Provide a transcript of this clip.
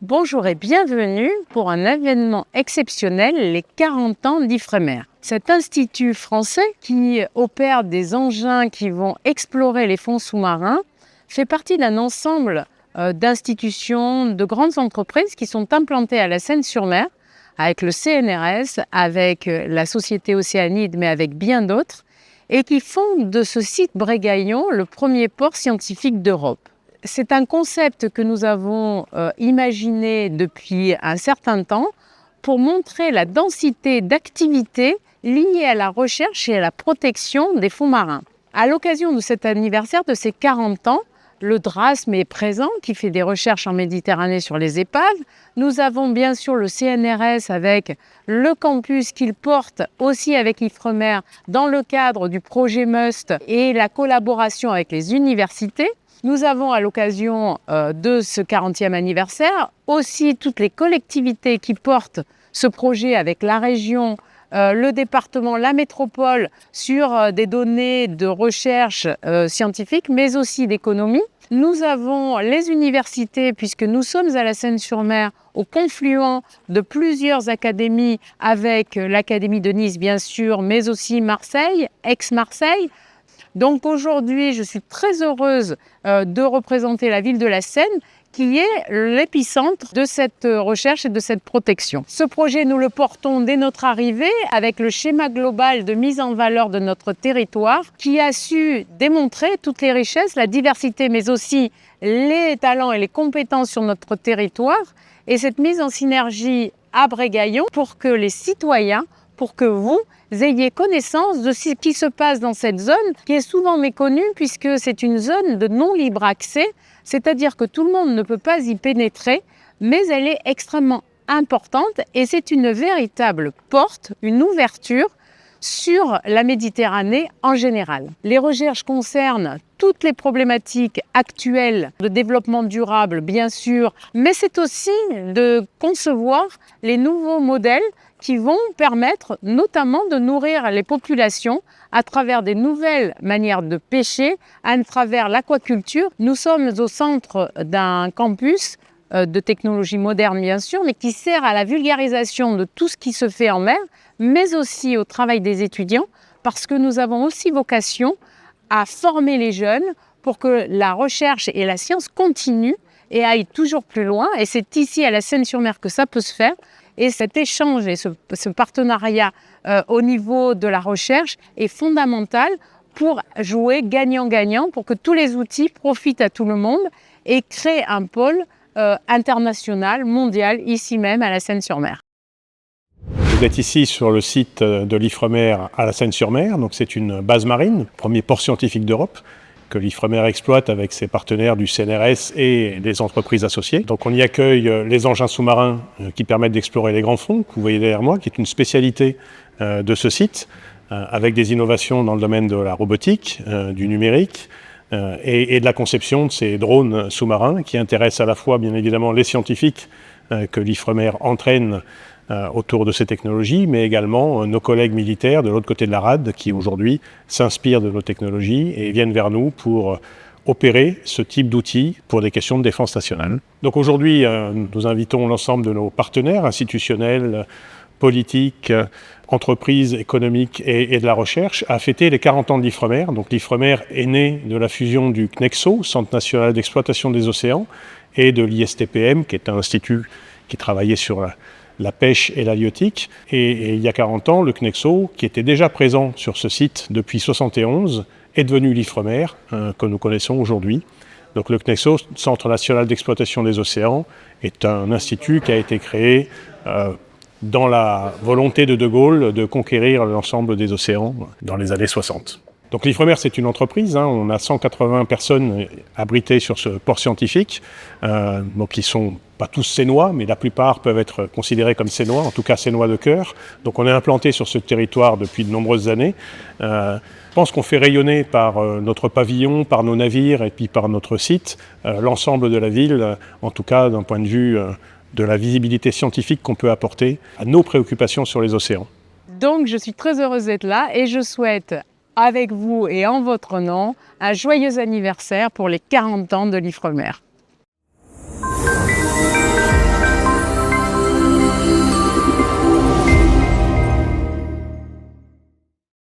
Bonjour et bienvenue pour un événement exceptionnel, les 40 ans d'Ifremer. Cet institut français qui opère des engins qui vont explorer les fonds sous-marins fait partie d'un ensemble d'institutions, de grandes entreprises qui sont implantées à la Seine-sur-Mer, avec le CNRS, avec la Société Océanide, mais avec bien d'autres, et qui font de ce site Brégaillon le premier port scientifique d'Europe. C'est un concept que nous avons imaginé depuis un certain temps pour montrer la densité d'activités liées à la recherche et à la protection des fonds marins. À l'occasion de cet anniversaire de ces 40 ans, le DRASM est présent, qui fait des recherches en Méditerranée sur les épaves. Nous avons bien sûr le CNRS avec le campus qu'il porte aussi avec Ifremer dans le cadre du projet MUST et la collaboration avec les universités. Nous avons à l'occasion de ce 40e anniversaire aussi toutes les collectivités qui portent ce projet avec la région, le département, la métropole sur des données de recherche scientifique mais aussi d'économie. Nous avons les universités puisque nous sommes à la Seine-sur-Mer au confluent de plusieurs académies avec l'Académie de Nice bien sûr mais aussi Marseille, Aix-Marseille. Donc aujourd'hui, je suis très heureuse de représenter la ville de la Seine qui est l'épicentre de cette recherche et de cette protection. Ce projet, nous le portons dès notre arrivée avec le schéma global de mise en valeur de notre territoire qui a su démontrer toutes les richesses, la diversité, mais aussi les talents et les compétences sur notre territoire. Et cette mise en synergie à Brégaillon pour que les citoyens, pour que vous ayez connaissance de ce qui se passe dans cette zone qui est souvent méconnue puisque c'est une zone de non-libre accès, c'est-à-dire que tout le monde ne peut pas y pénétrer, mais elle est extrêmement importante et c'est une véritable porte, une ouverture sur la Méditerranée en général. Les recherches concernent toutes les problématiques actuelles de développement durable, bien sûr, mais c'est aussi de concevoir les nouveaux modèles qui vont permettre notamment de nourrir les populations à travers des nouvelles manières de pêcher, à travers l'aquaculture. Nous sommes au centre d'un campus de technologie moderne bien sûr, mais qui sert à la vulgarisation de tout ce qui se fait en mer, mais aussi au travail des étudiants, parce que nous avons aussi vocation à former les jeunes pour que la recherche et la science continuent et aillent toujours plus loin. Et c'est ici à la Seine-sur-Mer que ça peut se faire. Et cet échange et ce partenariat au niveau de la recherche est fondamental pour jouer gagnant-gagnant, pour que tous les outils profitent à tout le monde et créent un pôle international, mondial, ici même à la Seine-sur-Mer. Vous êtes ici sur le site de l'Ifremer à la Seine-sur-Mer, donc c'est une base marine, premier port scientifique d'Europe, que l'Ifremer exploite avec ses partenaires du CNRS et des entreprises associées. Donc on y accueille les engins sous-marins qui permettent d'explorer les grands fonds, que vous voyez derrière moi, qui est une spécialité de ce site, avec des innovations dans le domaine de la robotique, du numérique et de la conception de ces drones sous-marins qui intéressent à la fois bien évidemment les scientifiques que l'Ifremer entraîne autour de ces technologies, mais également nos collègues militaires de l'autre côté de la rade qui aujourd'hui s'inspirent de nos technologies et viennent vers nous pour opérer ce type d'outils pour des questions de défense nationale. Donc aujourd'hui, nous invitons l'ensemble de nos partenaires institutionnels, politiques, entreprises économiques et de la recherche à fêter les 40 ans de l'Ifremer. Donc l'Ifremer est né de la fusion du CNEXO, Centre national d'exploitation des océans, et de l'ISTPM, qui est un institut qui travaillait sur la pêche et l'halieutique. Et il y a 40 ans, le CNEXO, qui était déjà présent sur ce site depuis 1971, est devenu l'Ifremer, que nous connaissons aujourd'hui. Donc le CNEXO, Centre national d'exploitation des océans, est un institut qui a été créé dans la volonté de Gaulle de conquérir l'ensemble des océans dans les années 60. Donc l'Ifremer, c'est une entreprise, on a 180 personnes abritées sur ce port scientifique, donc qui sont pas tous sénois, mais la plupart peuvent être considérés comme sénois, en tout cas sénois de cœur. Donc on est implanté sur ce territoire depuis de nombreuses années. Je pense qu'on fait rayonner par notre pavillon, par nos navires et puis par notre site, l'ensemble de la ville, en tout cas d'un point de vue de la visibilité scientifique qu'on peut apporter à nos préoccupations sur les océans. Donc je suis très heureuse d'être là et je souhaite avec vous et en votre nom un joyeux anniversaire pour les 40 ans de l'Ifremer.